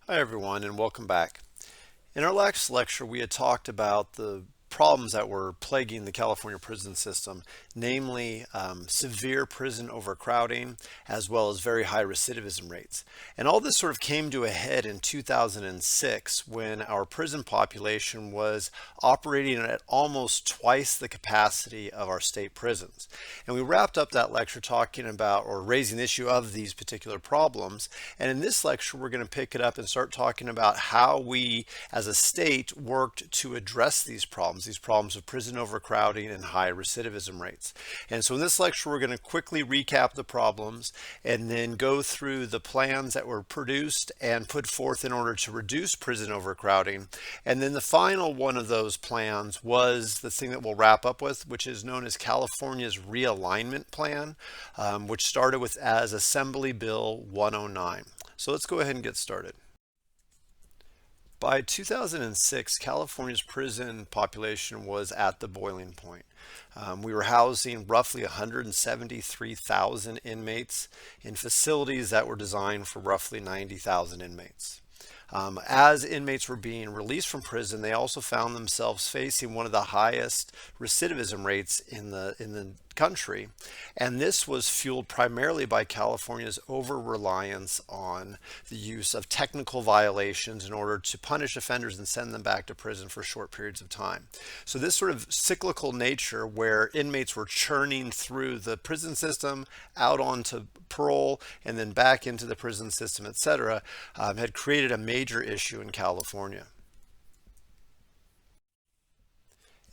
Hi everyone and welcome back. In our last lecture we had talked about the problems that were plaguing the California prison system, namely severe prison overcrowding as well as very high recidivism rates. And all this sort of came to a head in 2006 when our prison population was operating at almost twice the capacity of our state prisons. And we wrapped up that lecture talking about or raising the issue of these particular problems. And in this lecture, we're going to pick it up and start talking about how we as a state worked to address these problems of prison overcrowding and high recidivism rates. And so in this lecture, we're going to quickly recap the problems and then go through the plans that were produced and put forth in order to reduce prison overcrowding. And then the final one of those plans was the thing that we'll wrap up with, which is known as California's Realignment Plan, which started with as Assembly Bill 109. So let's go ahead and get started. By 2006, California's prison population was at the boiling point. We were housing roughly 173,000 inmates in facilities that were designed for roughly 90,000 inmates. As inmates were being released from prison, they also found themselves facing one of the highest recidivism rates in the country. And this was fueled primarily by California's over-reliance on the use of technical violations in order to punish offenders and send them back to prison for short periods of time. So this sort of cyclical nature where inmates were churning through the prison system out onto parole and then back into the prison system, etc., had created a major issue in California.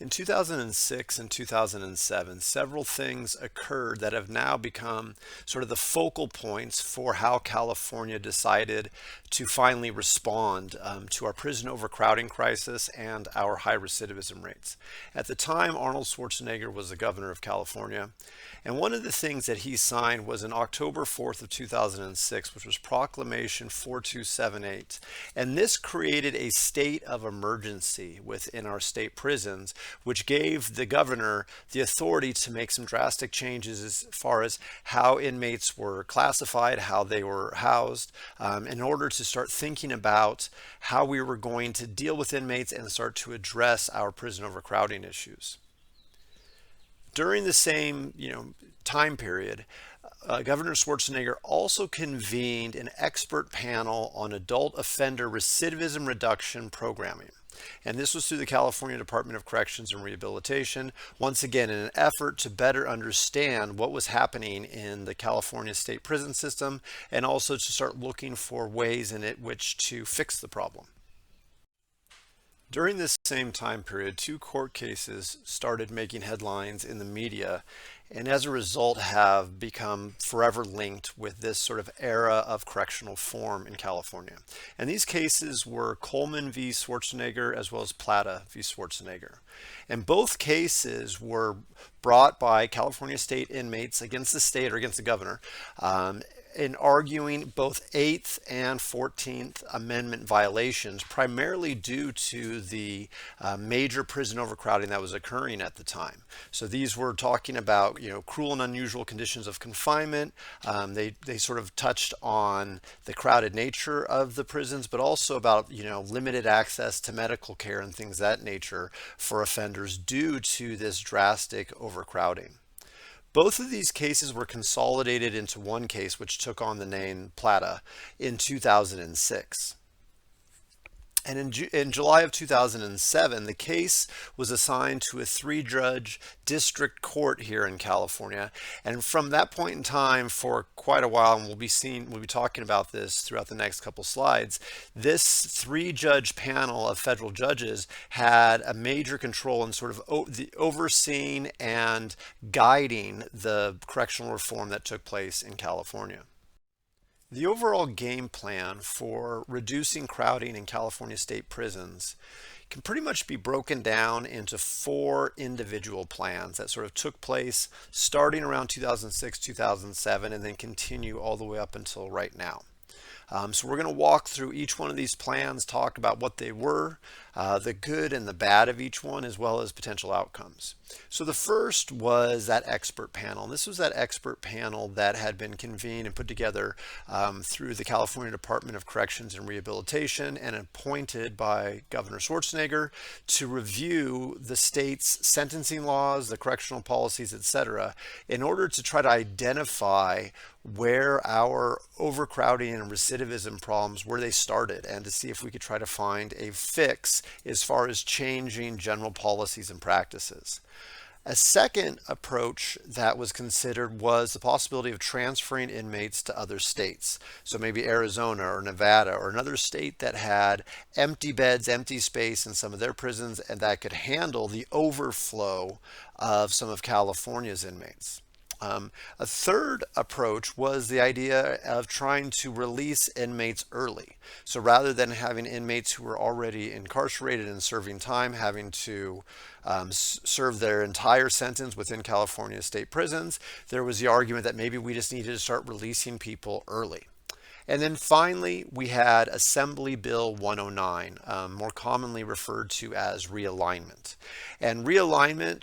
In 2006 and 2007, several things occurred that have now become sort of the focal points for how California decided to finally respond to our prison overcrowding crisis and our high recidivism rates. At the time, Arnold Schwarzenegger was the governor of California, and one of the things that he signed was on October 4th of 2006, which was Proclamation 4278. And this created a state of emergency within our state prisons, which gave the governor the authority to make some drastic changes as far as how inmates were classified, how they were housed, in order to start thinking about how we were going to deal with inmates and start to address our prison overcrowding issues. During the same, time period, Governor Schwarzenegger also convened an expert panel on adult offender recidivism reduction programming. And this was through the California Department of Corrections and Rehabilitation, once again in an effort to better understand what was happening in the California state prison system and also to start looking for ways in which to fix the problem. During this same time period, two court cases started making headlines in the media and as a result have become forever linked with this sort of era of correctional reform in California. And these cases were Coleman v. Schwarzenegger as well as Plata v. Schwarzenegger. And both cases were brought by California state inmates against the state or against the governor, in arguing both 8th and 14th Amendment violations, primarily due to the major prison overcrowding that was occurring at the time. So these were talking about, cruel and unusual conditions of confinement. They sort of touched on the crowded nature of the prisons, but also about, limited access to medical care and things of that nature for offenders due to this drastic overcrowding. Both of these cases were consolidated into one case, which took on the name Plata in 2006. And in July of 2007, the case was assigned to a three-judge district court here in California. And from that point in time, for quite a while, and we'll be talking about this throughout the next couple slides, this three-judge panel of federal judges had a major control in sort of overseeing and guiding the correctional reform that took place in California. The overall game plan for reducing crowding in California state prisons can pretty much be broken down into four individual plans that sort of took place starting around 2006, 2007, and then continue all the way up until right now. So we're going to walk through each one of these plans, talk about what they were, the good and the bad of each one, as well as potential outcomes. So the first was that expert panel. And this was that expert panel that had been convened and put together through the California Department of Corrections and Rehabilitation and appointed by Governor Schwarzenegger to review the state's sentencing laws, the correctional policies, etc., in order to try to identify where our overcrowding and recidivism problems, where they started, and to see if we could try to find a fix as far as changing general policies and practices. A second approach that was considered was the possibility of transferring inmates to other states. So maybe Arizona or Nevada or another state that had empty beds, empty space in some of their prisons, and that could handle the overflow of some of California's inmates. A third approach was the idea of trying to release inmates early. So rather than having inmates who were already incarcerated and serving time having to serve their entire sentence within California state prisons, there was the argument that maybe we just needed to start releasing people early. And then finally, we had Assembly Bill 109, more commonly referred to as Realignment. And Realignment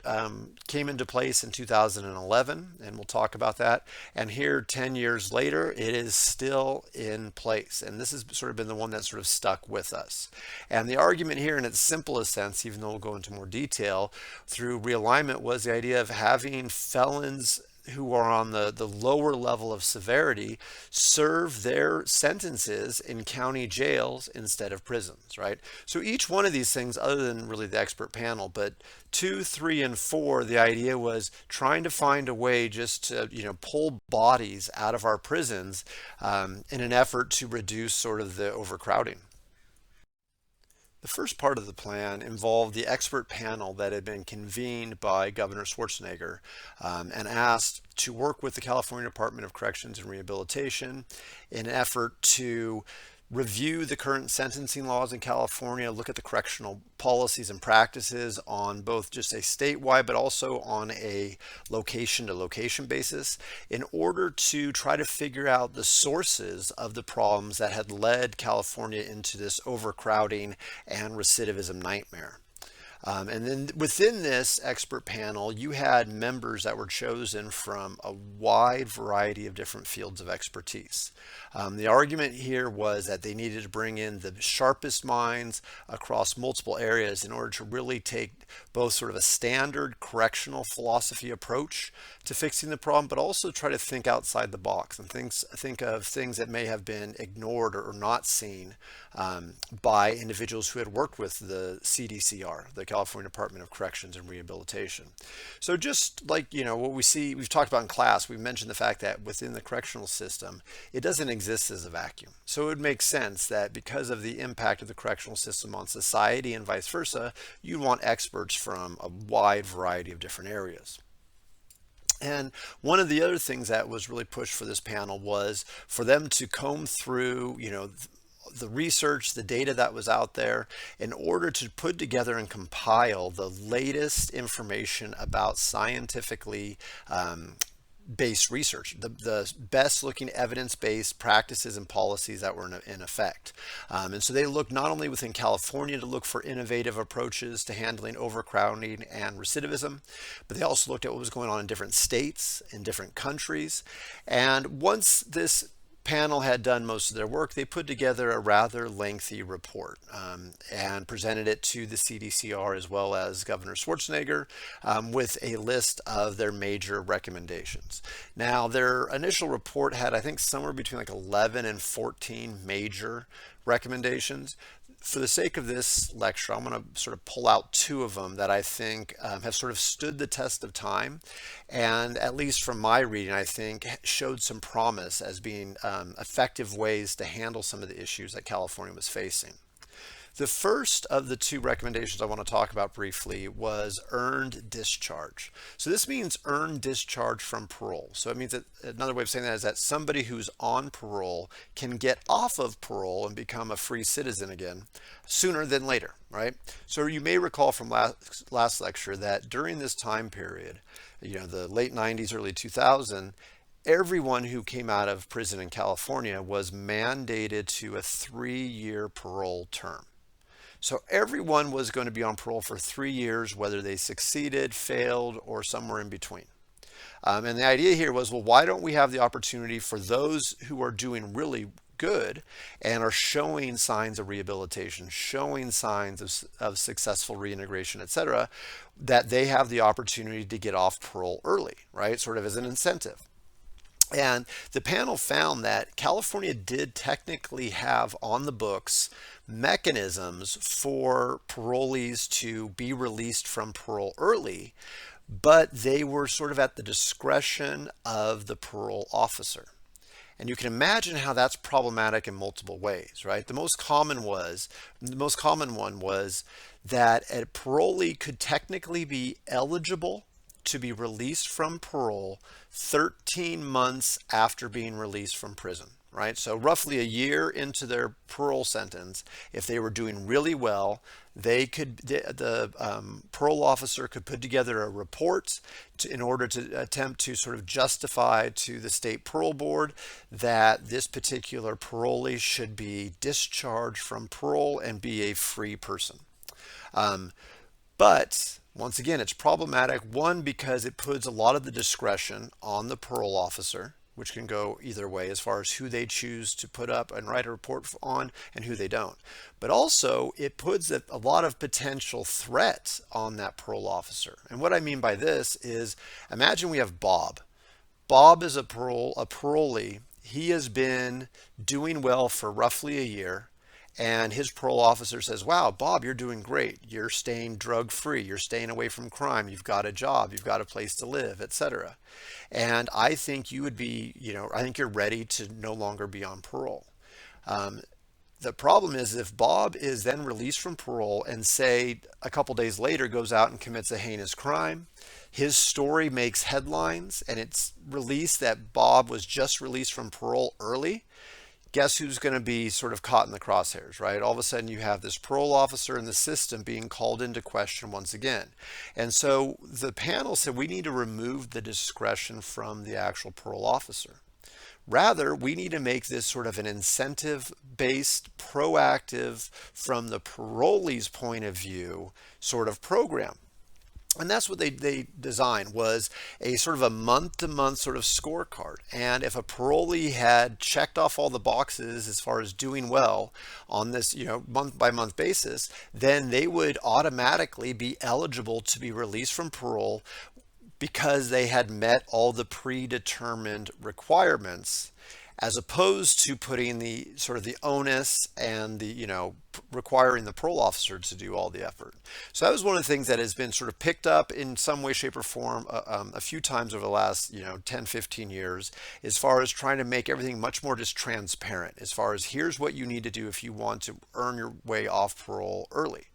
came into place in 2011, and we'll talk about that. And here, 10 years later, it is still in place. And this has sort of been the one that sort of stuck with us. And the argument here, in its simplest sense, even though we'll go into more detail, through Realignment was the idea of having felons who are on the lower level of severity serve their sentences in county jails instead of prisons, right? So each one of these things, other than really the expert panel, but 2, 3, and 4, the idea was trying to find a way just to, pull bodies out of our prisons in an effort to reduce sort of the overcrowding. The first part of the plan involved the expert panel that had been convened by Governor Schwarzenegger and asked to work with the California Department of Corrections and Rehabilitation in an effort to review the current sentencing laws in California, look at the correctional policies and practices on both just a statewide but also on a location to location basis in order to try to figure out the sources of the problems that had led California into this overcrowding and recidivism nightmare. And then within this expert panel, you had members that were chosen from a wide variety of different fields of expertise. The argument here was that they needed to bring in the sharpest minds across multiple areas in order to really take both sort of a standard correctional philosophy approach to fixing the problem, but also try to think outside the box and think of things that may have been ignored or not seen by individuals who had worked with the CDCR, the California Department of Corrections and Rehabilitation. So just like, what we see, we've talked about in class, we've mentioned the fact that within the correctional system, it doesn't exist as a vacuum. So it would make sense that because of the impact of the correctional system on society and vice versa, you'd want experts from a wide variety of different areas. And one of the other things that was really pushed for this panel was for them to comb through, the research, the data that was out there in order to put together and compile the latest information about scientifically based research, the best looking evidence-based practices and policies that were in effect. And so they looked not only within California to look for innovative approaches to handling overcrowding and recidivism, but they also looked at what was going on in different states, in different countries. And once this panel had done most of their work, they put together a rather lengthy report and presented it to the CDCR as well as Governor Schwarzenegger with a list of their major recommendations. Now, their initial report had, I think, somewhere between like 11 and 14 major recommendations. For the sake of this lecture, I'm going to sort of pull out 2 of them that I think have sort of stood the test of time, and at least from my reading, I think showed some promise as being effective ways to handle some of the issues that California was facing. The first of the 2 recommendations I want to talk about briefly was earned discharge. So this means earned discharge from parole. So it means that another way of saying that is that somebody who's on parole can get off of parole and become a free citizen again sooner than later, right? So you may recall from last lecture that during this time period, the late 90s, early 2000s, everyone who came out of prison in California was mandated to a 3-year parole term. So everyone was going to be on parole for 3 years, whether they succeeded, failed, or somewhere in between. And the idea here was, well, why don't we have the opportunity for those who are doing really good and are showing signs of rehabilitation, showing signs of successful reintegration, et cetera, that they have the opportunity to get off parole early, right? Sort of as an incentive. And the panel found that California did technically have on the books mechanisms for parolees to be released from parole early, but they were sort of at the discretion of the parole officer. And you can imagine how that's problematic in multiple ways, right? The most common one was that a parolee could technically be eligible to be released from parole 13 months after being released from prison, right? So roughly a year into their parole sentence, if they were doing really well, the parole officer could put together a report in order to attempt to sort of justify to the state parole board that this particular parolee should be discharged from parole and be a free person. But once again, it's problematic. One, because it puts a lot of the discretion on the parole officer, which can go either way as far as who they choose to put up and write a report on and who they don't. But also, it puts a lot of potential threat on that parole officer. And what I mean by this is, imagine we have Bob. Bob is a parolee. He has been doing well for roughly a year. And his parole officer says, wow, Bob, you're doing great. You're staying drug free. You're staying away from crime. You've got a job. You've got a place to live, etc. And I think you would be, I think you're ready to no longer be on parole. The problem is if Bob is then released from parole and say a couple days later goes out and commits a heinous crime, his story makes headlines and it's released that Bob was just released from parole early. Guess who's going to be sort of caught in the crosshairs, right? All of a sudden you have this parole officer in the system being called into question once again. And so the panel said we need to remove the discretion from the actual parole officer. Rather, we need to make this sort of an incentive-based, proactive, from the parolee's point of view, sort of program. And that's what they designed, was a sort of a month-to-month sort of scorecard. And if a parolee had checked off all the boxes as far as doing well on this, month-by-month basis, then they would automatically be eligible to be released from parole because they had met all the predetermined requirements, as opposed to putting the sort of the onus and the, requiring the parole officer to do all the effort. So that was one of the things that has been sort of picked up in some way, shape, or form a few times over the last, 10, 15 years, as far as trying to make everything much more just transparent, as far as here's what you need to do if you want to earn your way off parole early.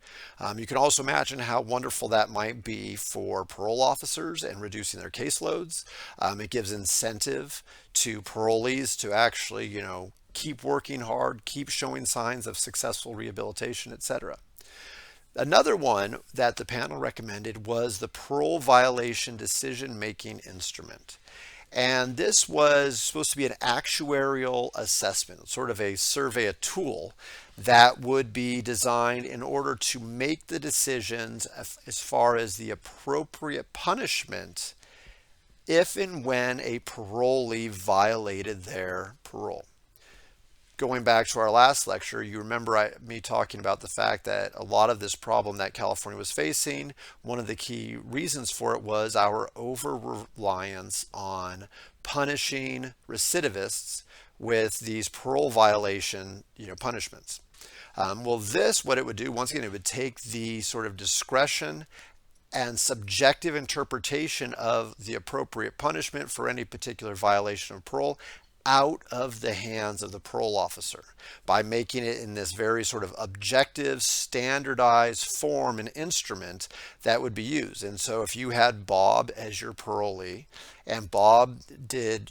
You can also imagine how wonderful that might be for parole officers and reducing their caseloads. It gives incentive to parolees to actually, keep working hard, keep showing signs of successful rehabilitation, etc. Another one that the panel recommended was the parole violation decision-making instrument. And this was supposed to be an actuarial assessment, sort of a survey, a tool that would be designed in order to make the decisions as far as the appropriate punishment if and when a parolee violated their parole. Going back to our last lecture, you remember me talking about the fact that a lot of this problem that California was facing, one of the key reasons for it was our over-reliance on punishing recidivists with these parole violation, punishments. What it would do, once again, it would take the sort of discretion and subjective interpretation of the appropriate punishment for any particular violation of parole out of the hands of the parole officer by making it in this very sort of objective, standardized form and instrument that would be used. And so if you had Bob as your parolee and Bob did,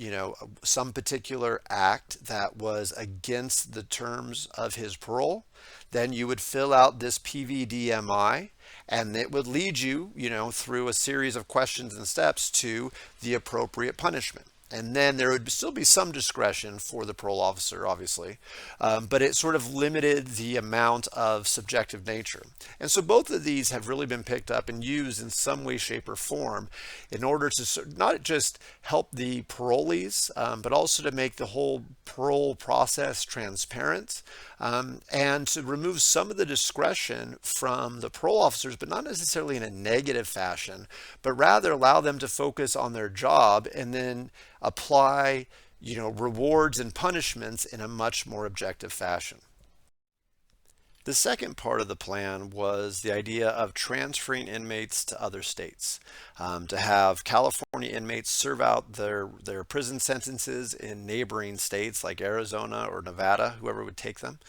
some particular act that was against the terms of his parole, then you would fill out this PVDMI and it would lead you, through a series of questions and steps to the appropriate punishment. And then there would still be some discretion for the parole officer, obviously, but it sort of limited the amount of subjective nature. And so both of these have really been picked up and used in some way, shape, or form in order to not just help the parolees, but also to make the whole parole process transparent, and to remove some of the discretion from the parole officers, but not necessarily in a negative fashion, but rather allow them to focus on their job and then apply, rewards and punishments in a much more objective fashion. The second part of the plan was the idea of transferring inmates to other states, to have California inmates serve out their prison sentences in neighboring states like Arizona or Nevada, whoever would take them,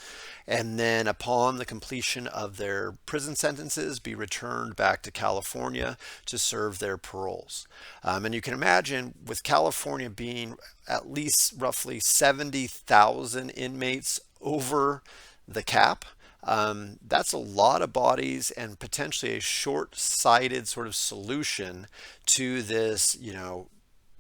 and then upon the completion of their prison sentences, be returned back to California to serve their paroles. And you can imagine with California being at least roughly 70,000 inmates over the cap, that's a lot of bodies and potentially a short-sighted sort of solution to this,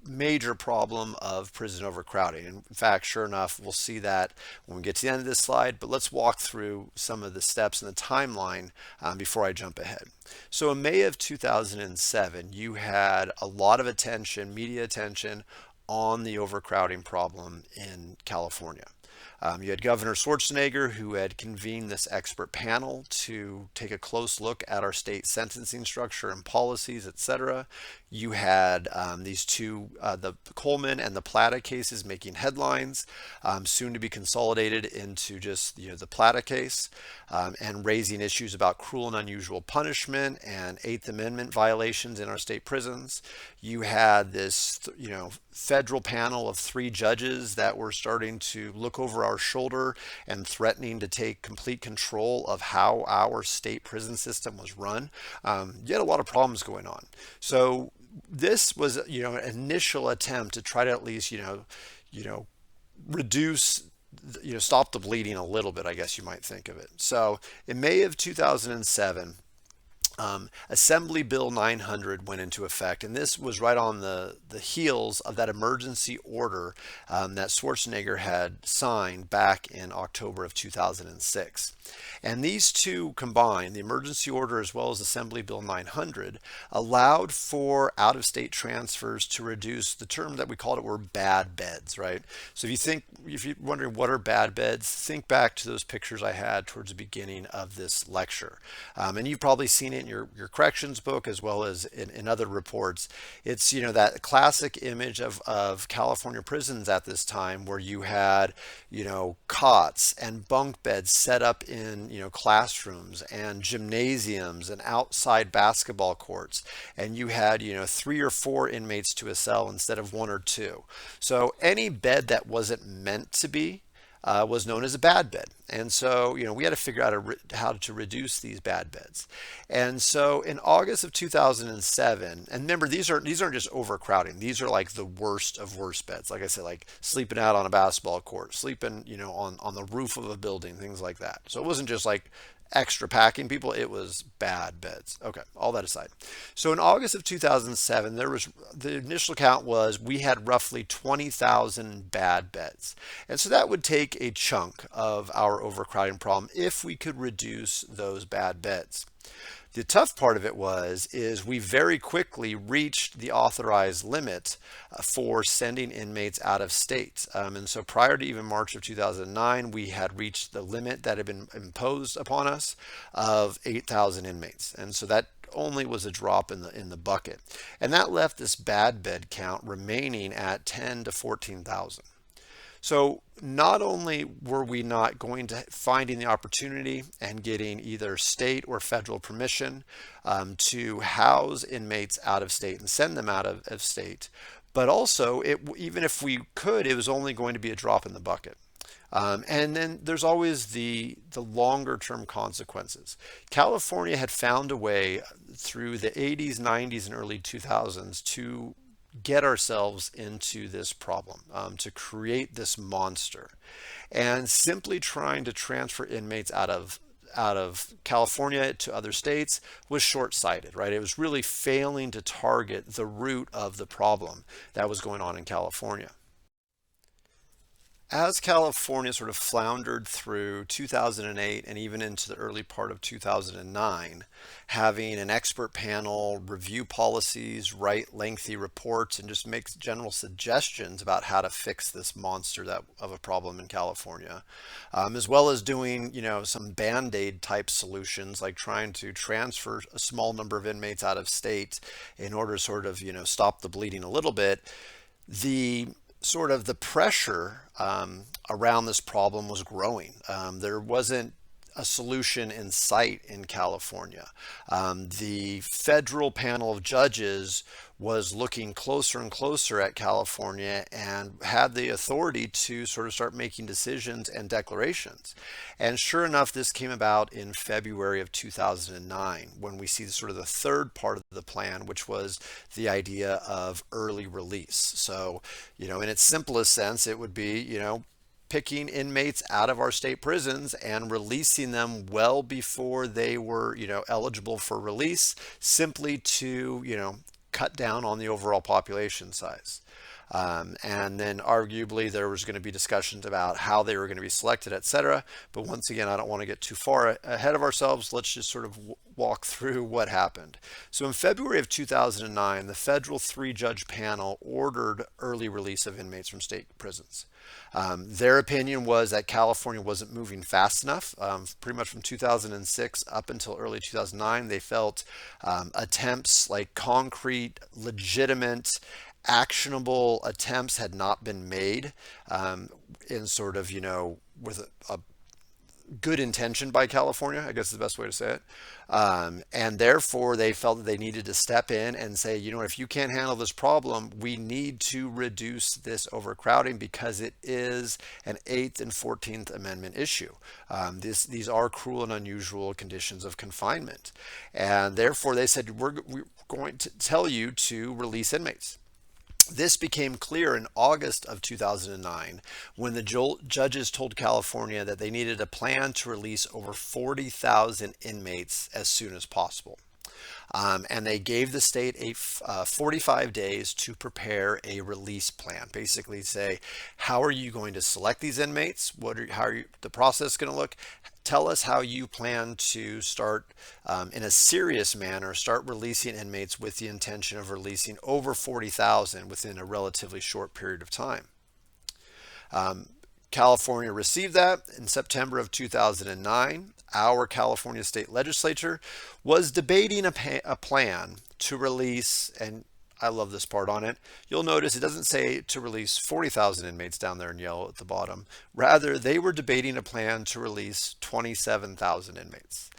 major problem of prison overcrowding. And in fact, sure enough, we'll see that when we get to the end of this slide, but let's walk through some of the steps in the timeline before I jump ahead. So in May of 2007, you had a lot of attention, media attention, on the overcrowding problem in California. You had Governor Schwarzenegger, who had convened this expert panel to take a close look at our state sentencing structure and policies, etc. You had these two, the Coleman and the Plata cases, making headlines, soon to be consolidated into just the Plata case, and raising issues about cruel and unusual punishment and Eighth Amendment violations in our state prisons. You had this, federal panel of 3 judges that were starting to look over our shoulder and threatening to take complete control of how our state prison system was run. You had a lot of problems going on. So this was, an initial attempt to try to at least, reduce, stop the bleeding a little bit, I guess you might think of it. So in May of 2007, Assembly Bill 900 went into effect, and this was right on the heels of that emergency order that Schwarzenegger had signed back in October of 2006. And these two combined, the emergency order as well as Assembly Bill 900, allowed for out-of-state transfers to reduce the term that we called it were bad beds, right? So if you're wondering what are bad beds, think back to those pictures I had towards the beginning of this lecture. And you've probably seen it in your corrections book as well as in other reports. It's, that classic image of California prisons at this time where you had, cots and bunk beds set up in, classrooms and gymnasiums and outside basketball courts. And you had, 3 or 4 inmates to a cell instead of 1 or 2. So any bed that wasn't meant to be was known as a bad bed. And so, we had to figure out how to reduce these bad beds. And so in August of 2007, and remember, these aren't just overcrowding. These are like the worst of worst beds. Like I said, like sleeping out on a basketball court, sleeping, on the roof of a building, things like that. So it wasn't just like extra packing people, it was bad beds. Okay, all that aside. So in August of 2007, the initial count was we had roughly 20,000 bad beds. And so that would take a chunk of our overcrowding problem if we could reduce those bad beds. The tough part of it is we very quickly reached the authorized limit for sending inmates out of state. And so prior to even March of 2009, we had reached the limit that had been imposed upon us of 8,000 inmates. And so that only was a drop in the bucket. And that left this bad bed count remaining at 10 to 14,000. So not only were we not going to finding the opportunity and getting either state or federal permission to house inmates out of state and send them out of state, but also even if we could, it was only going to be a drop in the bucket. And then there's always the longer term consequences. California had found a way through the 80s, 90s, and early 2000s to get ourselves into this problem, to create this monster. And simply trying to transfer inmates out of out of California to other states was short-sighted, right? It was really failing to target the root of the problem that was going on in California. As California sort of floundered through 2008 and even into the early part of 2009, having an expert panel review policies, write lengthy reports, and just make general suggestions about how to fix this monster of a problem in California, as well as doing, some band-aid type solutions like trying to transfer a small number of inmates out of state in order to sort of, stop the bleeding a little bit. The sort of the pressure around this problem was growing. There wasn't a solution in sight in California. The federal panel of judges was looking closer and closer at California and had the authority to sort of start making decisions and declarations. And sure enough, this came about in February of 2009 when we see sort of the third part of the plan, which was the idea of early release. So, in its simplest sense, it would be, picking inmates out of our state prisons and releasing them well before they were, eligible for release, simply to, cut down on the overall population size. And then arguably there was going to be discussions about how they were going to be selected, etc. But once again, I don't want to get too far ahead of ourselves. Let's just sort of walk through what happened. So in February of 2009, the federal 3-judge panel ordered early release of inmates from state prisons. Their opinion was that California wasn't moving fast enough. Pretty much from 2006 up until early 2009, they felt attempts like concrete, legitimate, actionable attempts had not been made in sort of, with a good intention by California, I guess is the best way to say it. And therefore, they felt that they needed to step in and say, if you can't handle this problem, we need to reduce this overcrowding because it is an 8th and 14th Amendment issue. These are cruel and unusual conditions of confinement. And therefore, they said, we're going to tell you to release inmates. This became clear in August of 2009 when the judges told California that they needed a plan to release over 40,000 inmates as soon as possible. And they gave the state 45 days to prepare a release plan. Basically say, how are you going to select these inmates? How are the process going to look? Tell us how you plan to start in a serious manner, start releasing inmates with the intention of releasing over 40,000 within a relatively short period of time. California received that in September of 2009. Our California state legislature was debating a plan to release, and I love this part on it. You'll notice it doesn't say to release 40,000 inmates down there in yellow at the bottom. Rather, they were debating a plan to release 27,000 inmates.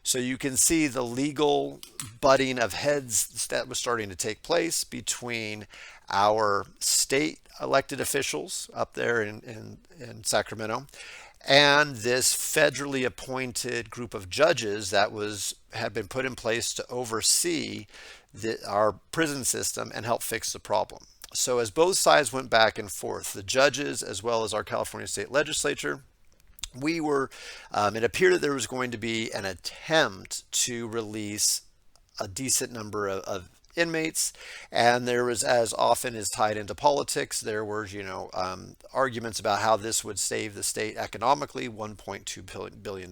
So you can see the legal butting of heads that was starting to take place between our state elected officials up there in Sacramento and this federally appointed group of judges that had been put in place to oversee our prison system and help fix the problem. So as both sides went back and forth, the judges as well as our California state legislature, it appeared that there was going to be an attempt to release a decent number of inmates, and there was, as often is tied into politics, there were arguments about how this would save the state economically, $1.2 billion.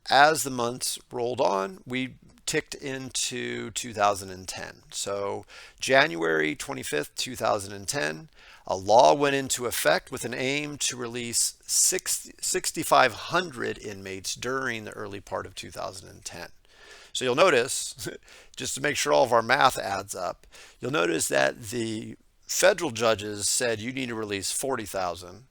As the months rolled on, we ticked into 2010. So January 25th, 2010, a law went into effect with an aim to release 6,500 inmates during the early part of 2010. So you'll notice, just to make sure all of our math adds up, you'll notice that the federal judges said you need to release 40,000.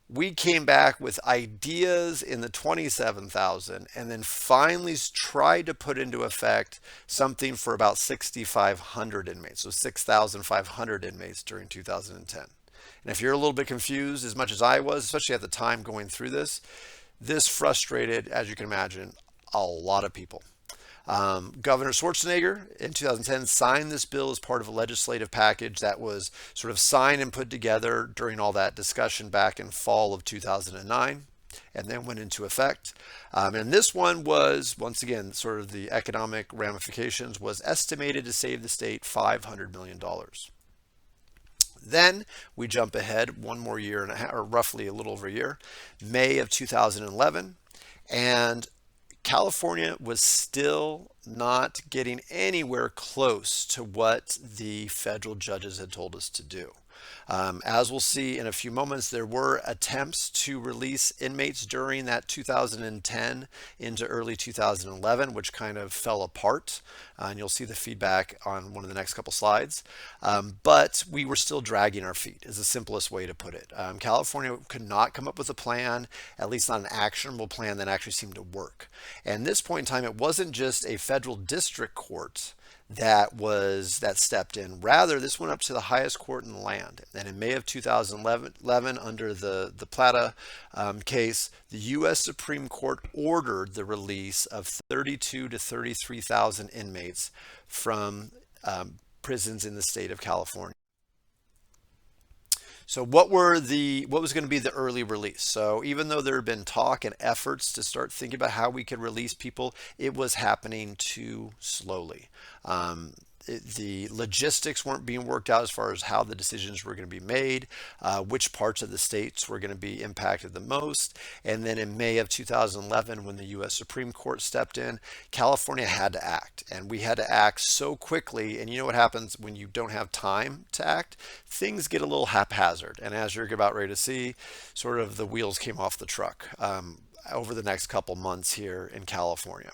We came back with ideas in the 27,000 and then finally tried to put into effect something for about 6,500 inmates, so 6,500 inmates during 2010. And if you're a little bit confused, as much as I was, especially at the time going through this frustrated, as you can imagine, a lot of people. Governor Schwarzenegger in 2010 signed this bill as part of a legislative package that was sort of signed and put together during all that discussion back in fall of 2009 and then went into effect. And this one was, once again, sort of the economic ramifications was estimated to save the state $500 million. Then we jump ahead one more year and a half, or roughly a little over a year, May of 2011, and California was still not getting anywhere close to what the federal judges had told us to do. As we'll see in a few moments, there were attempts to release inmates during that 2010 into early 2011, which kind of fell apart. And you'll see the feedback on one of the next couple slides. But we were still dragging our feet, is the simplest way to put it. California could not come up with a plan, at least not an actionable plan that actually seemed to work. And at this point in time, it wasn't just a federal district court that stepped in. Rather, this went up to the highest court in the land. And in May of 2011, under the Plata case, the U.S. Supreme Court ordered the release of 32 to 33,000 inmates from prisons in the state of California. So what was going to be the early release? So even though there had been talk and efforts to start thinking about how we could release people, it was happening too slowly. The logistics weren't being worked out as far as how the decisions were going to be made, which parts of the states were going to be impacted the most. And then in May of 2011, when the U.S. Supreme Court stepped in, California had to act. And we had to act so quickly. And you know what happens when you don't have time to act? Things get a little haphazard. And as you're about ready to see, sort of the wheels came off the truck over the next couple months here in California.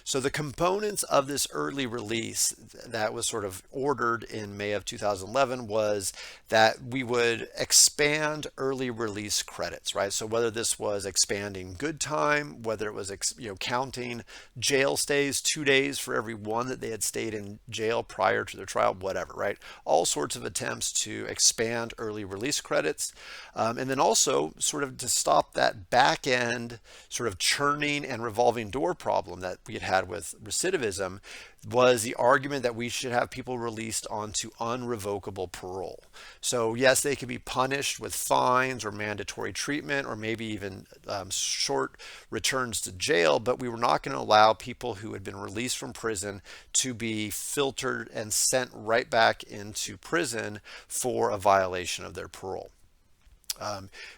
So the components of this early release that was sort of ordered in May of 2011 was that we would expand early release credits, right? So whether this was expanding good time, whether it was counting jail stays, 2 days for every one that they had stayed in jail prior to their trial, whatever, right? All sorts of attempts to expand early release credits, and then also sort of to stop that back end sort of churning and revolving door problem that we had with recidivism, was the argument that we should have people released onto unrevocable parole. So yes, they could be punished with fines or mandatory treatment or maybe even short returns to jail, but we were not going to allow people who had been released from prison to be filtered and sent right back into prison for a violation of their parole.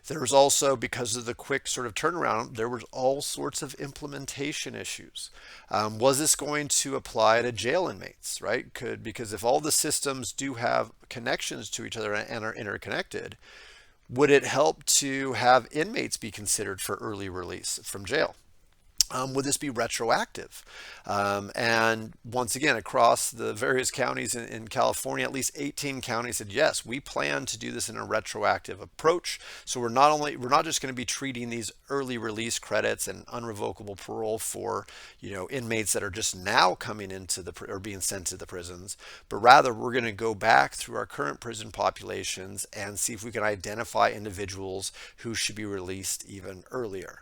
There was also, because of the quick sort of turnaround, there was all sorts of implementation issues. Was this going to apply to jail inmates, right? Because if all the systems do have connections to each other and are interconnected, would it help to have inmates be considered for early release from jail? Would this be retroactive? And once again, across the various counties in California, at least 18 counties said, yes, we plan to do this in a retroactive approach. So we're not just going to be treating these early release credits and unrevocable parole for, inmates that are just now coming into or being sent to the prisons, but rather we're going to go back through our current prison populations and see if we can identify individuals who should be released even earlier.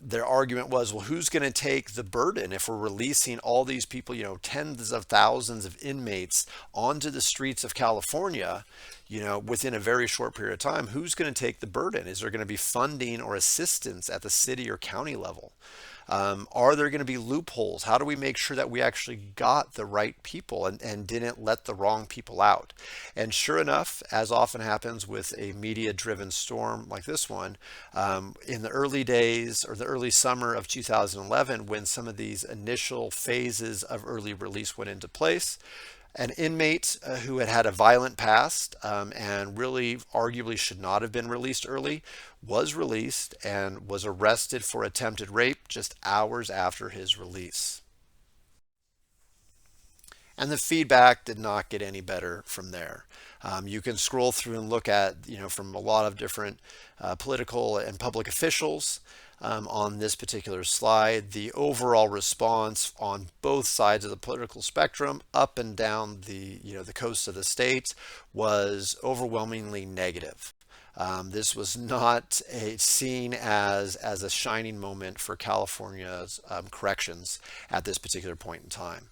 Their argument was, well, who's going to take the burden if we're releasing all these people, tens of thousands of inmates onto the streets of California, within a very short period of time? Who's going to take the burden? Is there going to be funding or assistance at the city or county level? Are there going to be loopholes? How do we make sure that we actually got the right people and didn't let the wrong people out? And sure enough, as often happens with a media-driven storm like this one, in the early days or the early summer of 2011, when some of these initial phases of early release went into place, an inmate who had had a violent past and really arguably should not have been released early was released and was arrested for attempted rape just hours after his release. And the feedback did not get any better from there. You can scroll through and look at, from a lot of different political and public officials on this particular slide, the overall response on both sides of the political spectrum, up and down the coast of the state, was overwhelmingly negative. This was not seen as a shining moment for California's corrections at this particular point in time.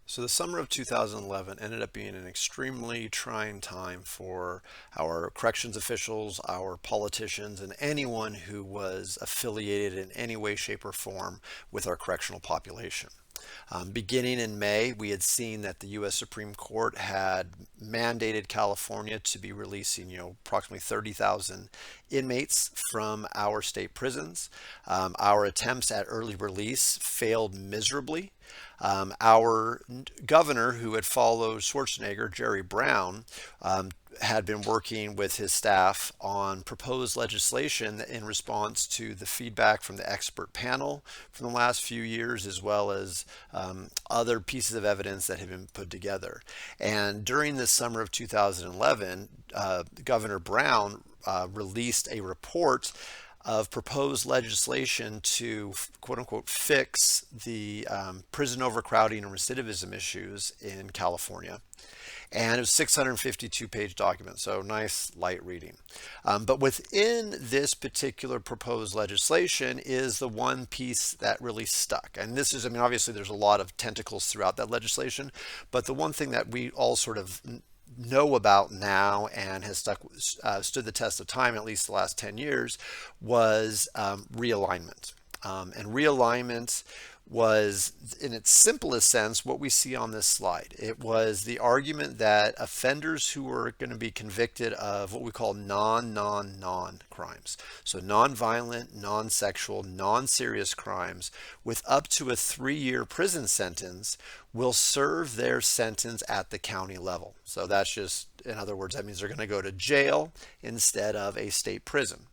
So the summer of 2011 ended up being an extremely trying time for our corrections officials, our politicians, and anyone who was affiliated in any way, shape, or form with our correctional population. Beginning in May, we had seen that the U.S. Supreme Court had mandated California to be releasing, approximately 30,000 inmates from our state prisons. Our attempts at early release failed miserably. Our governor, who had followed Schwarzenegger, Jerry Brown, had been working with his staff on proposed legislation in response to the feedback from the expert panel from the last few years, as well as other pieces of evidence that had been put together. And during the summer of 2011, Governor Brown released a report of proposed legislation to quote unquote fix the prison overcrowding and recidivism issues in California. And it was 652-page document, so nice light reading. But within this particular proposed legislation is the one piece that really stuck. And this is, obviously there's a lot of tentacles throughout that legislation, but the one thing that we all sort of know about now and has stood the test of time, at least the last 10 years, was realignment. And realignment was, in its simplest sense, what we see on this slide. It was the argument that offenders who were going to be convicted of what we call non crimes, so non-violent, non-sexual, non-serious crimes with up to a 3-year prison sentence will serve their sentence at the county level. So that's just, in other words, that means they're going to go to jail instead of a state prison.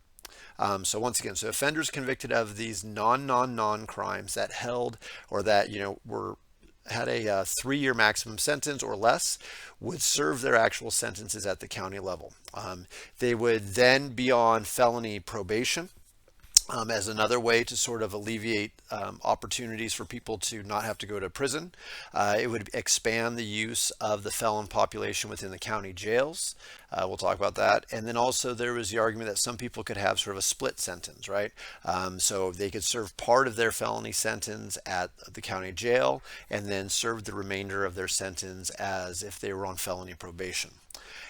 So once again, so offenders convicted of these non crimes that held or that, had a 3-year maximum sentence or less would serve their actual sentences at the county level. They would then be on felony probation. As another way to sort of alleviate opportunities for people to not have to go to prison. It would expand the use of the felon population within the county jails. We'll talk about that. And then also there was the argument that some people could have sort of a split sentence, right? So they could serve part of their felony sentence at the county jail and then serve the remainder of their sentence as if they were on felony probation.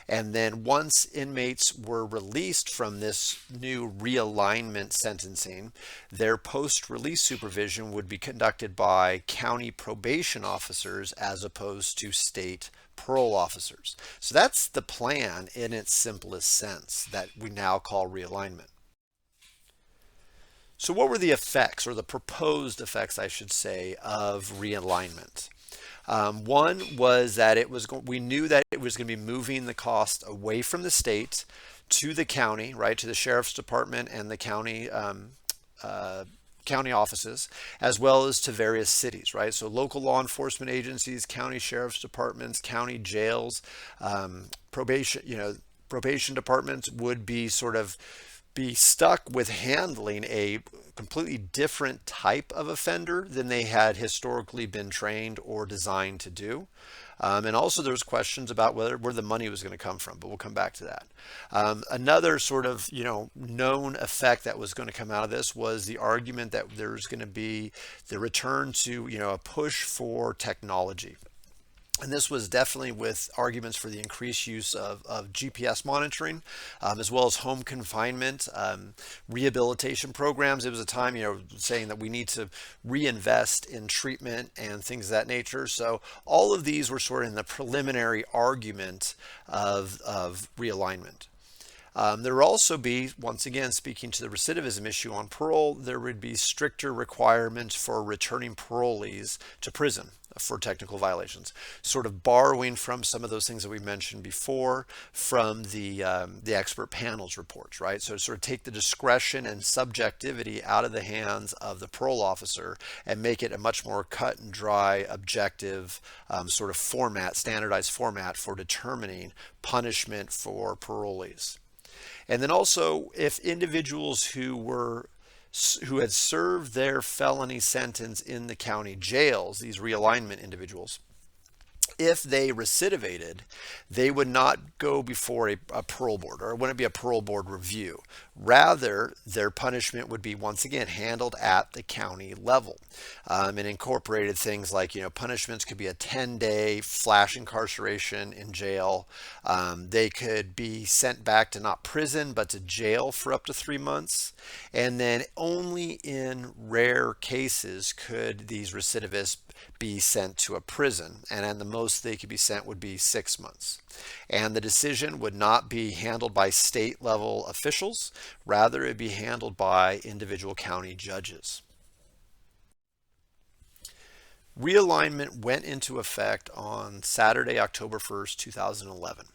And then once inmates were released from this new realignment sentencing, their post-release supervision would be conducted by county probation officers as opposed to state parole officers. So that's the plan in its simplest sense that we now call realignment. So what were the effects, or the proposed effects, I should say, of realignment? One was that we knew that it was going to be moving the cost away from the state to the county, right, to the sheriff's department and the county offices, as well as to various cities, right? So local law enforcement agencies, county sheriff's departments, county jails, probation departments would be stuck with handling a completely different type of offender than they had historically been trained or designed to do. And also there's questions about where the money was going to come from, but we'll come back to that. Another sort of, known effect that was going to come out of this was the argument that there's going to be the return to, a push for technology. And this was definitely with arguments for the increased use of GPS monitoring, as well as home confinement, rehabilitation programs. It was a time, saying that we need to reinvest in treatment and things of that nature. So all of these were sort of in the preliminary argument of realignment. There would also be, once again, speaking to the recidivism issue on parole, there would be stricter requirements for returning parolees to prison for technical violations, sort of borrowing from some of those things that we mentioned before from the expert panel's reports, right? So sort of take the discretion and subjectivity out of the hands of the parole officer and make it a much more cut and dry, objective sort of format, standardized format for determining punishment for parolees. And then also, if individuals who had served their felony sentence in the county jails, these realignment individuals, If they recidivated, they would not go before a parole board, or it wouldn't be a parole board review. Rather, their punishment would be once again handled at the county level, and incorporated things like, punishments could be a 10-day flash incarceration in jail. They could be sent back to not prison, but to jail for up to 3 months. And then only in rare cases could these recidivists be sent to a prison, and at the most they could be sent would be 6 months. And the decision would not be handled by state level officials, rather it'd be handled by individual county judges. Realignment went into effect on Saturday, October 1st, 2011.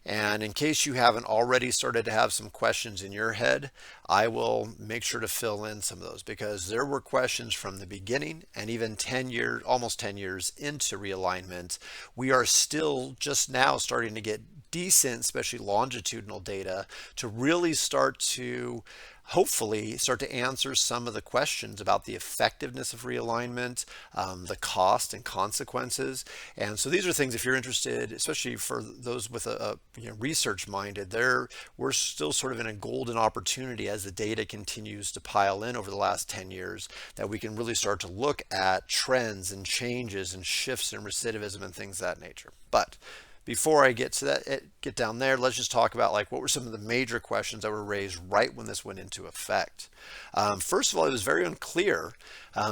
And in case you haven't already started to have some questions in your head, I will make sure to fill in some of those, because there were questions from the beginning, and even 10 years, almost 10 years into realignment, we are still just now starting to get decent, especially longitudinal data, to really start to hopefully start to answer some of the questions about the effectiveness of realignment, the cost and consequences. And so these are things, if you're interested, especially for those with a research minded, we're still sort of in a golden opportunity as the data continues to pile in over the last 10 years, that we can really start to look at trends and changes and shifts in recidivism and things of that nature. But before I get to that, get down there, let's just talk about what were some of the major questions that were raised right when this went into effect. First of all, it was very unclear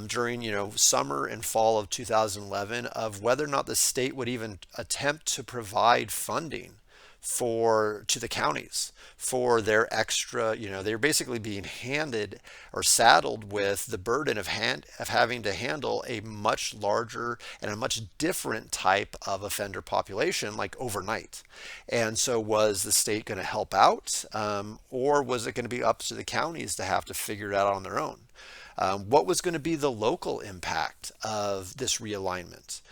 during summer and fall of 2011 of whether or not the state would even attempt to provide funding to the counties for their extra, they're basically being handed or saddled with the burden of having to handle a much larger and a much different type of offender population, like overnight. And so was the state going to help out, or was it going to be up to the counties to have to figure it out on their own? What was going to be the local impact of this realignment?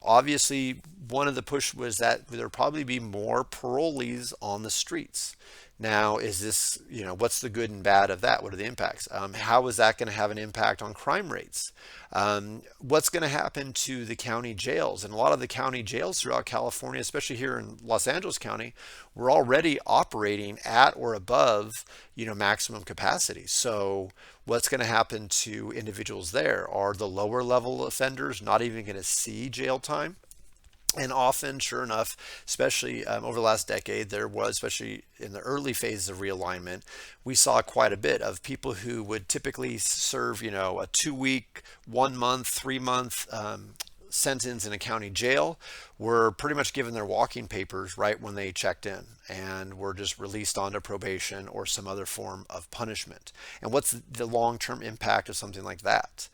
Obviously, one of the push was that there'd probably be more parolees on the streets. Now, is this, what's the good and bad of that? What are the impacts? How is that going to have an impact on crime rates? What's going to happen to the county jails? And a lot of the county jails throughout California, especially here in Los Angeles County, were already operating at or above, maximum capacity. So what's going to happen to individuals there? Are the lower level offenders not even going to see jail time? And often, sure enough, especially over the last decade, there was, especially in the early phases of realignment, we saw quite a bit of people who would typically serve, a 2-week, 1 month, 3 month sentence in a county jail, were pretty much given their walking papers right when they checked in, and were just released onto probation or some other form of punishment. And what's the long-term impact of something like that?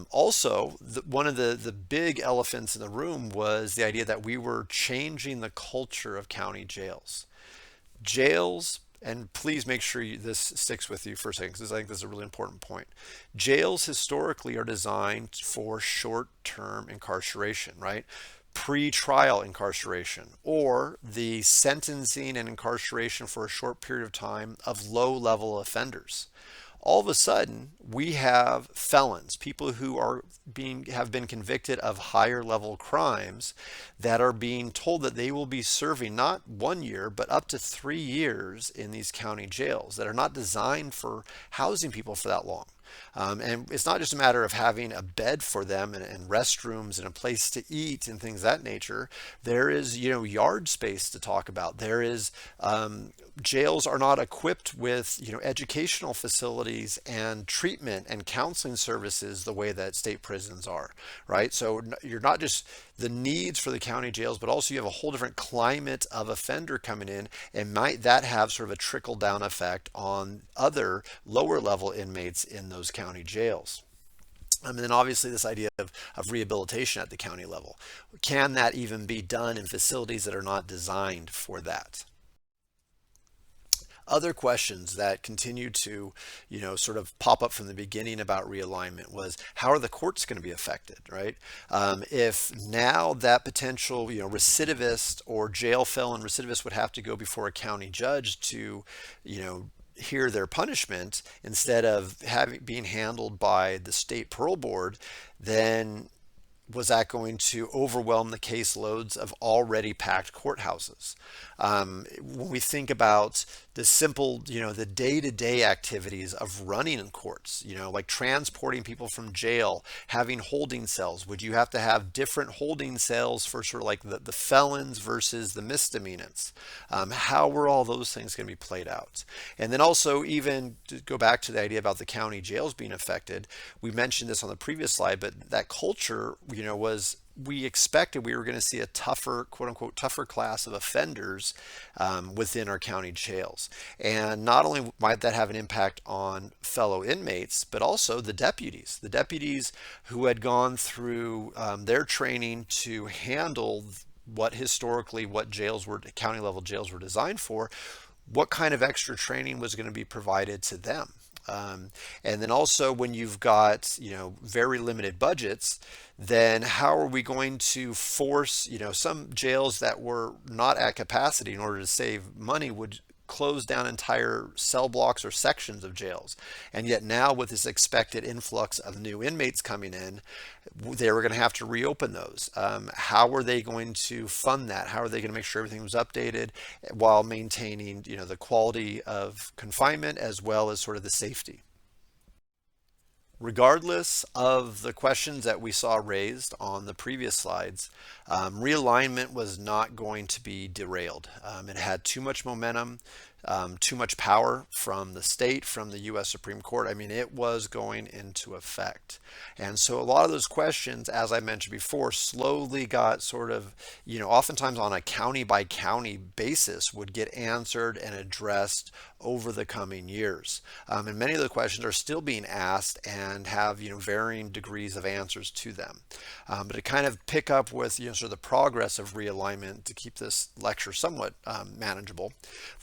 Also, one of the big elephants in the room was the idea that we were changing the culture of county jails. Jails, and please make sure this sticks with you for a second, because I think this is a really important point. Jails historically are designed for short-term incarceration, right? Pre-trial incarceration, or the sentencing and incarceration for a short period of time of low-level offenders. All of a sudden, we have felons, people who have been convicted of higher level crimes, that are being told that they will be serving not 1 year, but up to 3 years in these county jails that are not designed for housing people for that long. And it's not just a matter of having a bed for them and restrooms and a place to eat and things of that nature. There is, yard space to talk about. There is, jails are not equipped with, educational facilities and treatment and counseling services the way that state prisons are, right? So you're not just the needs for the county jails, but also you have a whole different climate of offender coming in, and might that have sort of a trickle down effect on other lower level inmates in those county jails? And then obviously this idea of rehabilitation at the county level. Can that even be done in facilities that are not designed for that? Other questions that continued to, sort of pop up from the beginning about realignment was, how are the courts going to be affected, right? If now that potential, recidivist or jail felon recidivist would have to go before a county judge to, hear their punishment instead of being handled by the state parole board, then was that going to overwhelm the caseloads of already packed courthouses? When we think about the simple, the day-to-day activities of running in courts, like transporting people from jail, having holding cells, would you have to have different holding cells for sort of like the felons versus the misdemeanants? How were all those things going to be played out? And then also, even to go back to the idea about the county jails being affected, we mentioned this on the previous slide, but that culture, was we expected we were going to see a tougher, quote unquote, tougher class of offenders within our county jails. And not only might that have an impact on fellow inmates, but also the deputies who had gone through their training to handle what jails were, county level jails were designed for. What kind of extra training was going to be provided to them? And then also, when you've got very limited budgets, then how are we going to force, some jails that were not at capacity in order to save money would close down entire cell blocks or sections of jails. And yet now, with this expected influx of new inmates coming in, they were going to have to reopen those. How were they going to fund that? How are they going to make sure everything was updated while maintaining the quality of confinement as well as sort of the safety? Regardless of the questions that we saw raised on the previous slides, realignment was not going to be derailed. It had too much momentum, too much power from the state, from the U.S. Supreme Court. I mean, it was going into effect. And so a lot of those questions, as I mentioned before, slowly got sort of, oftentimes on a county by county basis would get answered and addressed over the coming years. And many of the questions are still being asked and have, varying degrees of answers to them. But to kind of pick up with, sort of the progress of realignment to keep this lecture somewhat manageable,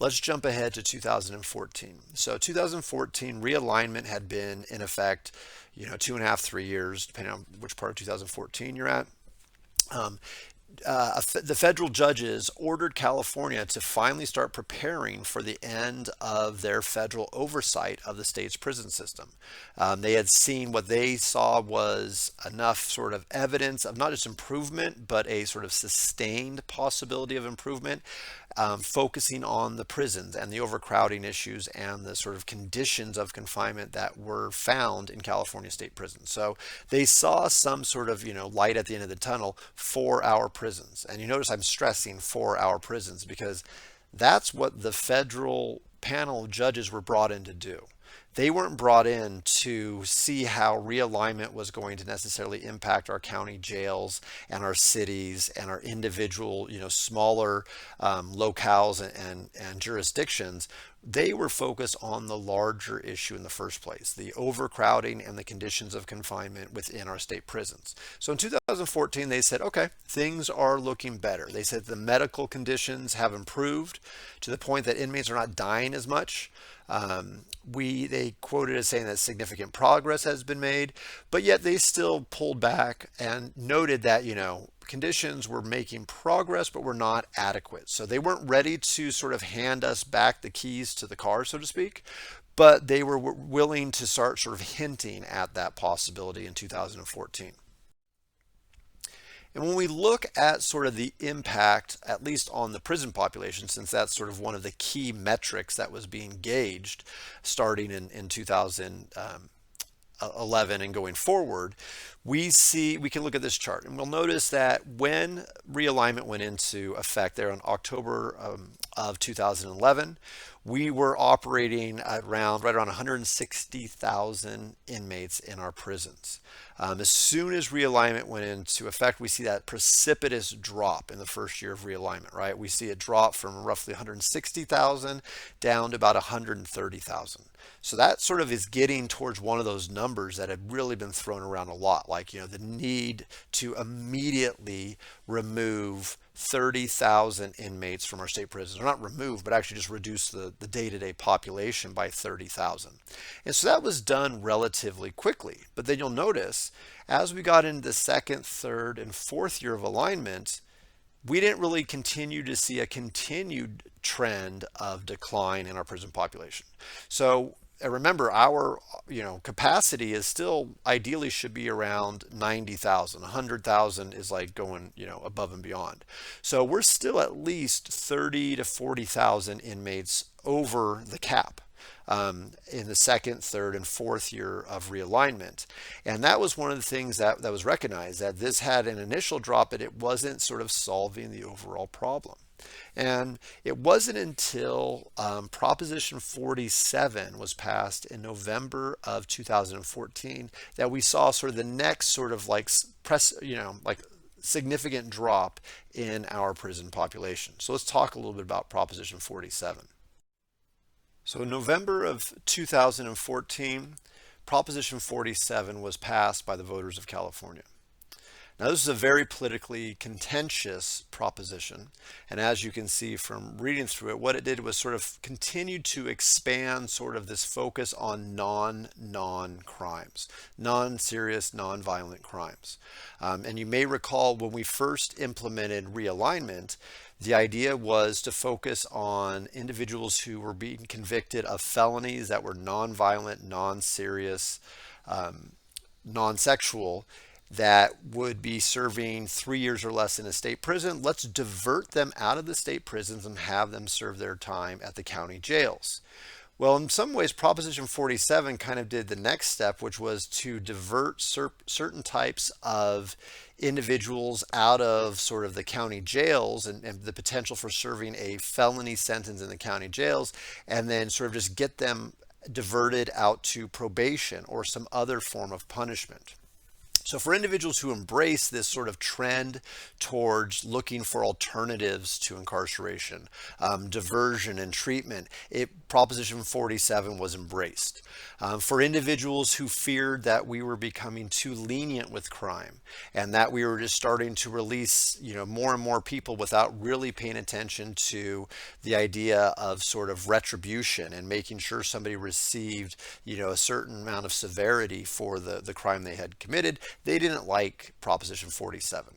let's jump ahead to 2014. So 2014, realignment had been in effect, 2.5, 3 years, depending on which part of 2014 you're at. The federal judges ordered California to finally start preparing for the end of their federal oversight of the state's prison system. They had seen what they saw was enough sort of evidence of not just improvement, but a sort of sustained possibility of improvement, focusing on the prisons and the overcrowding issues and the sort of conditions of confinement that were found in California state prisons. So they saw some sort of, light at the end of the tunnel for our prisons. And you notice I'm stressing for our prisons because that's what the federal panel of judges were brought in to do. They weren't brought in to see how realignment was going to necessarily impact our county jails and our cities and our individual, smaller locales and jurisdictions. They were focused on the larger issue in the first place, the overcrowding and the conditions of confinement within our state prisons. So in 2014, they said, okay, things are looking better. They said the medical conditions have improved to the point that inmates are not dying as much. They quoted as saying that significant progress has been made, but yet they still pulled back and noted that, conditions were making progress, but were not adequate. So they weren't ready to sort of hand us back the keys to the car, so to speak, but they were willing to start sort of hinting at that possibility in 2014. And when we look at sort of the impact, at least on the prison population, since that's sort of one of the key metrics that was being gauged starting in 2011 and going forward, we can look at this chart and we'll notice that when realignment went into effect there in October of 2011, we were operating at right around 160,000 inmates in our prisons. As soon as realignment went into effect, we see that precipitous drop in the first year of realignment, right? We see a drop from roughly 160,000 down to about 130,000. So that sort of is getting towards one of those numbers that have really been thrown around a lot, like, the need to immediately remove 30,000 inmates from our state prisons, or not remove, but actually just reduce the day-to-day population by 30,000. And so that was done relatively quickly. But then you'll notice as we got into the second, third, and fourth year of alignment, we didn't really continue to see a continued trend of decline in our prison population. So and remember, our capacity is still ideally should be around 90,000. 100,000 is like going above and beyond. So we're still at least 30 to 40,000 inmates over the cap in the second, third, and fourth year of realignment. And that was one of the things that was recognized, that this had an initial drop, but it wasn't sort of solving the overall problem. And it wasn't until Proposition 47 was passed in November of 2014 that we saw sort of the next sort of like significant drop in our prison population. So let's talk a little bit about Proposition 47. So in November of 2014, Proposition 47 was passed by the voters of California. Now, this is a very politically contentious proposition, and as you can see from reading through it, what it did was sort of continue to expand sort of this focus on non-crimes, non-serious, non-violent crimes. And you may recall when we first implemented realignment, the idea was to focus on individuals who were being convicted of felonies that were non-violent, non-serious, non-sexual, that would be serving 3 years or less in a state prison. Let's divert them out of the state prisons and have them serve their time at the county jails. Well, in some ways, Proposition 47 kind of did the next step, which was to divert certain types of individuals out of sort of the county jails and the potential for serving a felony sentence in the county jails, and then sort of just get them diverted out to probation or some other form of punishment. So for individuals who embrace this sort of trend towards looking for alternatives to incarceration, diversion and treatment, Proposition 47 was embraced. For individuals who feared that we were becoming too lenient with crime and that we were just starting to release, more and more people without really paying attention to the idea of sort of retribution and making sure somebody received, a certain amount of severity for the crime they had committed, they didn't like Proposition 47.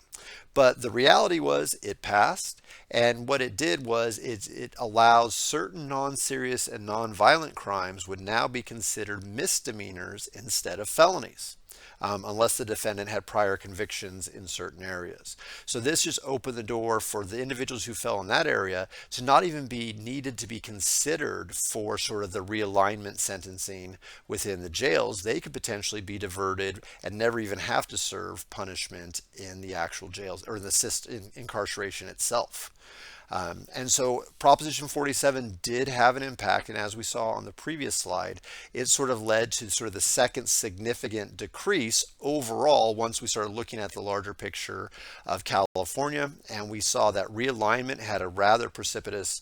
But the reality was it passed, and what it did was it allows certain non-serious and non-violent crimes would now be considered misdemeanors instead of felonies. Unless the defendant had prior convictions in certain areas. So this just opened the door for the individuals who fell in that area to not even be needed to be considered for sort of the realignment sentencing within the jails. They could potentially be diverted and never even have to serve punishment in the actual jails or in the incarceration itself. And so Proposition 47 did have an impact, and as we saw on the previous slide, it sort of led to sort of the second significant decrease overall once we started looking at the larger picture of California, and we saw that realignment had a rather precipitous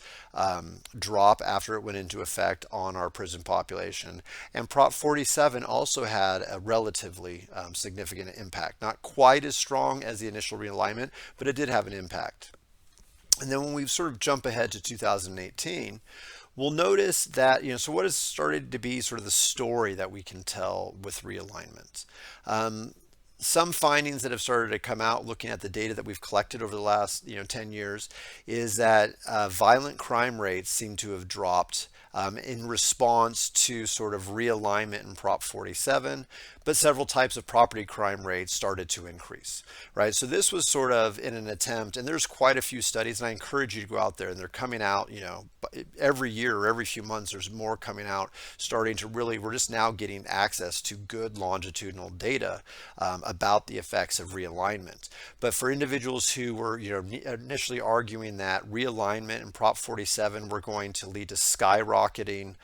drop after it went into effect on our prison population. And Prop 47 also had a relatively significant impact, not quite as strong as the initial realignment, but it did have an impact. And then when we sort of jump ahead to 2018, we'll notice that, so what has started to be sort of the story that we can tell with realignment? Some findings that have started to come out looking at the data that we've collected over the last 10 years is that violent crime rates seem to have dropped in response to sort of realignment in Prop 47, but several types of property crime rates started to increase, right? So this was sort of in an attempt, and there's quite a few studies, and I encourage you to go out there, and they're coming out, every year or every few months, there's more coming out, starting to really, we're just now getting access to good longitudinal data about the effects of realignment. But for individuals who were, initially arguing that realignment and Prop 47 were going to lead to skyrocketing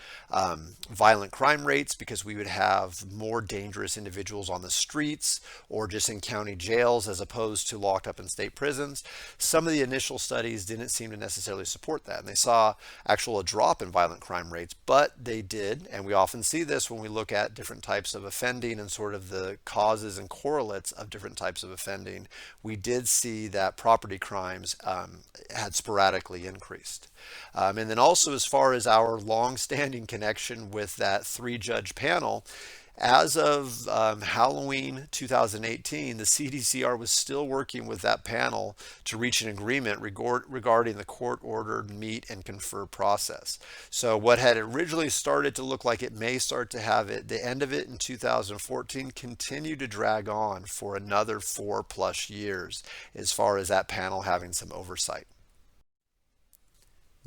violent crime rates because we would have more dangerous individuals on the streets or just in county jails as opposed to locked up in state prisons, some of the initial studies didn't seem to necessarily support that. And they saw a drop in violent crime rates, but they did, and we often see this when we look at different types of offending and sort of the causes and correlates of different types of offending, we did see that property crimes had sporadically increased. And then also as far as our long-standing connection with that 3-judge panel, As of Halloween 2018, the CDCR was still working with that panel to reach an agreement regarding the court-ordered meet and confer process. So what had originally started to look like it may start to have it, the end of it in 2014, continued to drag on for another 4+ years as far as that panel having some oversight.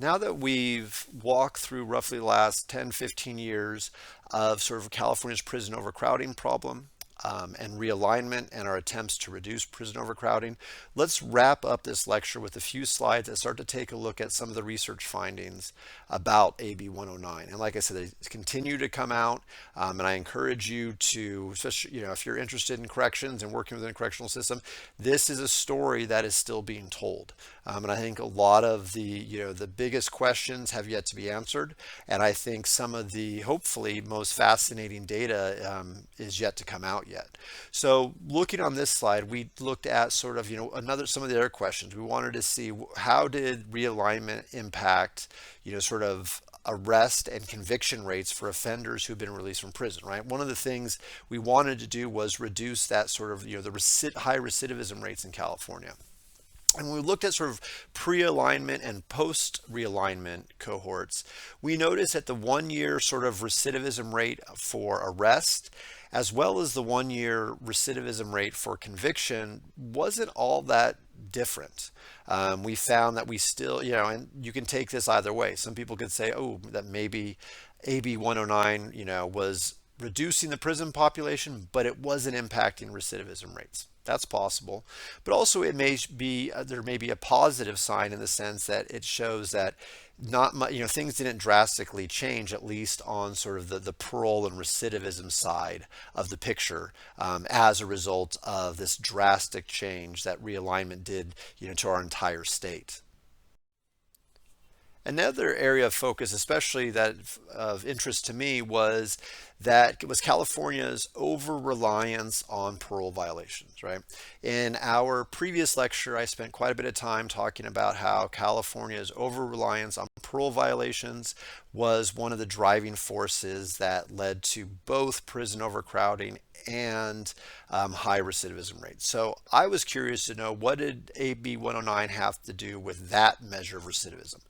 Now that we've walked through roughly the last 10, 15 years of sort of California's prison overcrowding problem, and realignment and our attempts to reduce prison overcrowding, let's wrap up this lecture with a few slides that start to take a look at some of the research findings about AB 109. And like I said, they continue to come out, and I encourage you to, especially if you're interested in corrections and working within a correctional system, this is a story that is still being told. And I think a lot of the biggest questions have yet to be answered, and I think some of the hopefully most fascinating data is yet to come out yet. So looking on this slide, we looked at sort of some of the other questions. We wanted to see how did realignment impact sort of arrest and conviction rates for offenders who've been released from prison, right? One of the things we wanted to do was reduce that sort of the high recidivism rates in California. And when we looked at sort of pre-alignment and post-realignment cohorts, we noticed that the 1 year sort of recidivism rate for arrest, as well as the 1 year recidivism rate for conviction, wasn't all that different. We found that we still, and you can take this either way. Some people could say, oh, that maybe AB 109, was reducing the prison population, but it wasn't impacting recidivism rates. That's possible, but also it may be there may be a positive sign in the sense that it shows that not much, things didn't drastically change, at least on sort of the parole and recidivism side of the picture, as a result of this drastic change that realignment did, to our entire state. Another area of focus, especially that of interest to me, was California's over-reliance on parole violations, right? In our previous lecture, I spent quite a bit of time talking about how California's over-reliance on parole violations was one of the driving forces that led to both prison overcrowding and high recidivism rates. So I was curious to know, what did AB 109 have to do with that measure of recidivism?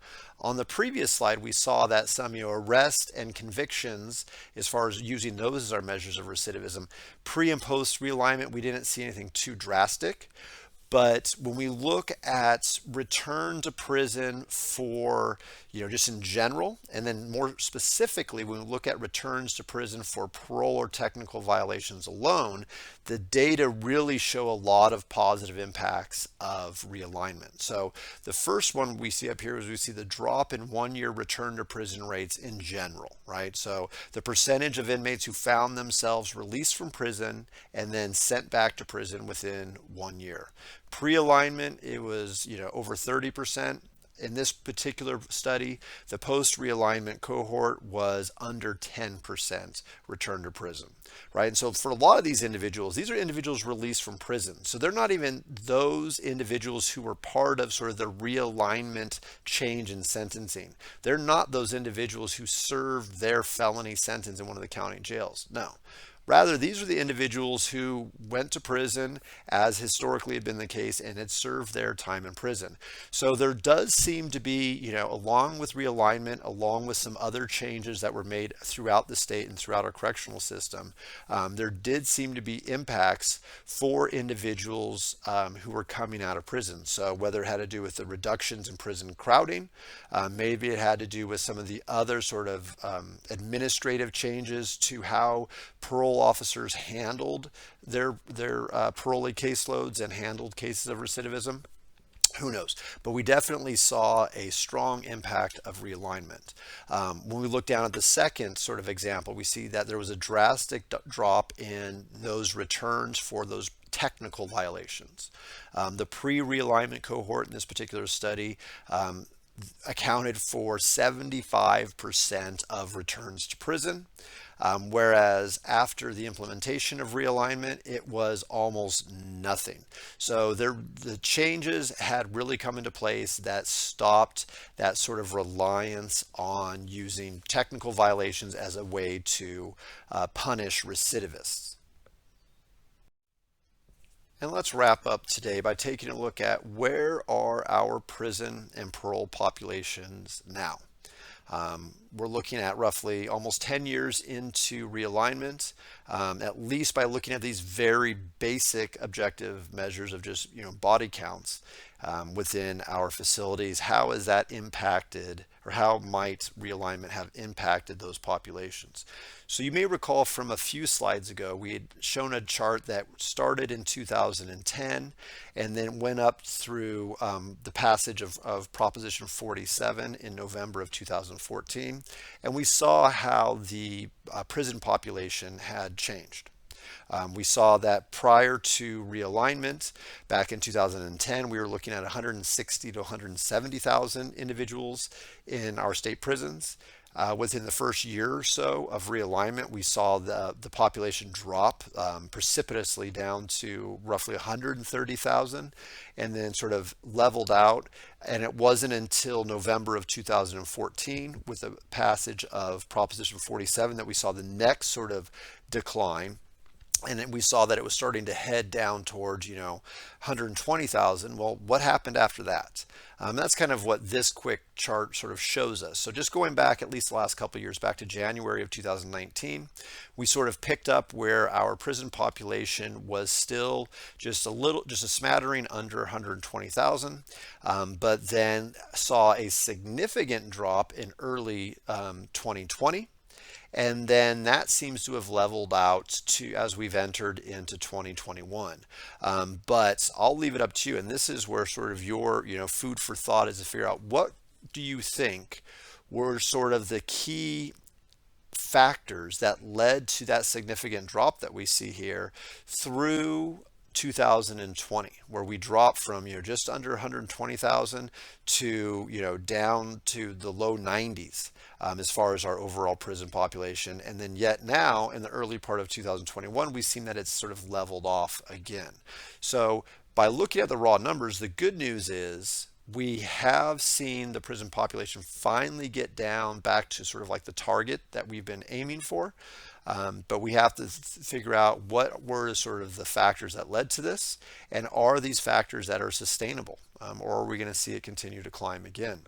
On the previous slide, we saw that some arrest and convictions, as far as using those as our measures of recidivism, pre and post realignment, we didn't see anything too drastic. But when we look at return to prison for, just in general, and then more specifically, when we look at returns to prison for parole or technical violations alone, the data really show a lot of positive impacts of realignment. So the first one we see up here is we see the drop in 1 year return to prison rates in general, right? So the percentage of inmates who found themselves released from prison and then sent back to prison within 1 year. Pre-alignment, it was over 30%. In this particular study, the post-realignment cohort was under 10% return to prison, right? And so for a lot of these individuals, these are individuals released from prison. So they're not even those individuals who were part of sort of the realignment change in sentencing. They're not those individuals who served their felony sentence in one of the county jails. No. Rather, these are the individuals who went to prison, as historically had been the case, and had served their time in prison. So there does seem to be, along with realignment, along with some other changes that were made throughout the state and throughout our correctional system, there did seem to be impacts for individuals who were coming out of prison. So whether it had to do with the reductions in prison crowding, maybe it had to do with some of the other sort of administrative changes to how parole officers handled their parolee caseloads and handled cases of recidivism. Who knows? But we definitely saw a strong impact of realignment. When we look down at the second sort of example, we see that there was a drastic drop in those returns for those technical violations. The pre-realignment cohort in this particular study, accounted for 75% of returns to prison. Whereas after the implementation of realignment, it was almost nothing. So the changes had really come into place that stopped that sort of reliance on using technical violations as a way to punish recidivists. And let's wrap up today by taking a look at where are our prison and parole populations now. We're looking at roughly almost 10 years into realignment, at least by looking at these very basic objective measures of just body counts within our facilities. How has that impacted, or how might realignment have impacted those populations? So you may recall from a few slides ago, we had shown a chart that started in 2010 and then went up through the passage of Proposition 47 in November of 2014. And we saw how the prison population had changed. We saw that prior to realignment, back in 2010, we were looking at 160 to 170,000 individuals in our state prisons. Within the first year or so of realignment, we saw the population drop precipitously down to roughly 130,000 and then sort of leveled out. And it wasn't until November of 2014 with the passage of Proposition 47 that we saw the next sort of decline. And then we saw that it was starting to head down towards, 120,000. Well, what happened after that? That's kind of what this quick chart sort of shows us. So just going back at least the last couple of years, back to January of 2019, we sort of picked up where our prison population was still just a smattering under 120,000, but then saw a significant drop in early 2020. And then that seems to have leveled out to as we've entered into 2021. But I'll leave it up to you. And this is where sort of your food for thought is to figure out, what do you think were sort of the key factors that led to that significant drop that we see here through 2020, where we dropped from just under 120,000 to down to the low 90s as far as our overall prison population. And then yet now in the early part of 2021, we've seen that it's sort of leveled off again. So by looking at the raw numbers, the good news is we have seen the prison population finally get down back to sort of like the target that we've been aiming for. But we have to figure out what were sort of the factors that led to this, and are these factors that are sustainable, or are we going to see it continue to climb again?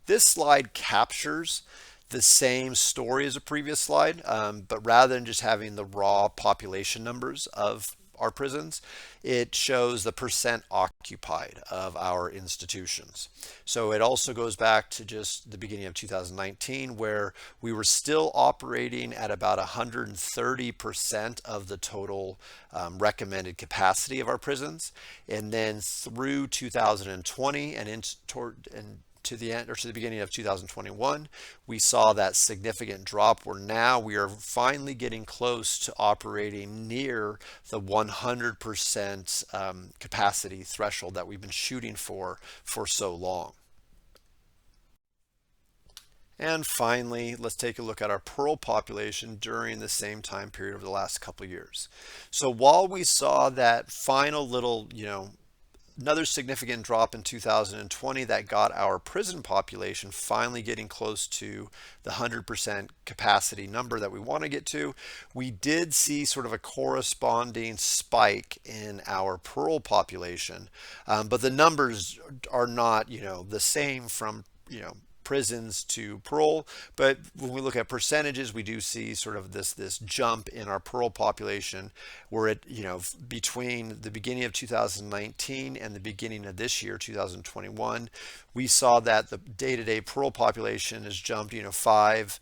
This slide captures the same story as a previous slide, but rather than just having the raw population numbers of our prisons, it shows the percent occupied of our institutions. So it also goes back to just the beginning of 2019, where we were still operating at about 130% of the total recommended capacity of our prisons. And then through 2020 and to the end, or to the beginning of 2021, we saw that significant drop where now we are finally getting close to operating near the 100% capacity threshold that we've been shooting for so long. And finally, let's take a look at our parole population during the same time period over the last couple of years. So while we saw that final little, another significant drop in 2020 that got our prison population finally getting close to the 100% capacity number that we want to get to, we did see sort of a corresponding spike in our parole population. But the numbers are not, the same from, prisons to parole. But when we look at percentages, we do see sort of this jump in our parole population, where it, between the beginning of 2019 and the beginning of this year, 2021, we saw that the day-to-day parole population has jumped, 5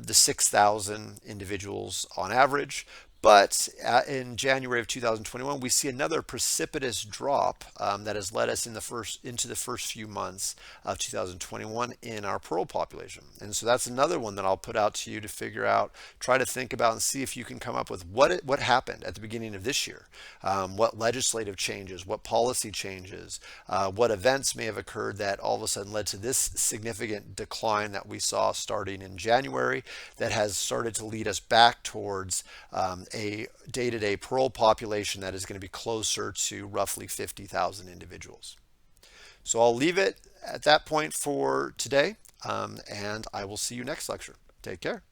to 6,000 individuals on average. But in January of 2021, we see another precipitous drop that has led us into the first few months of 2021 in our parole population. And so that's another one that I'll put out to you to figure out, try to think about and see if you can come up with what happened at the beginning of this year, what legislative changes, what policy changes, what events may have occurred that all of a sudden led to this significant decline that we saw starting in January that has started to lead us back towards a day-to-day parole population that is going to be closer to roughly 50,000 individuals. So I'll leave it at that point for today, and I will see you next lecture. Take care.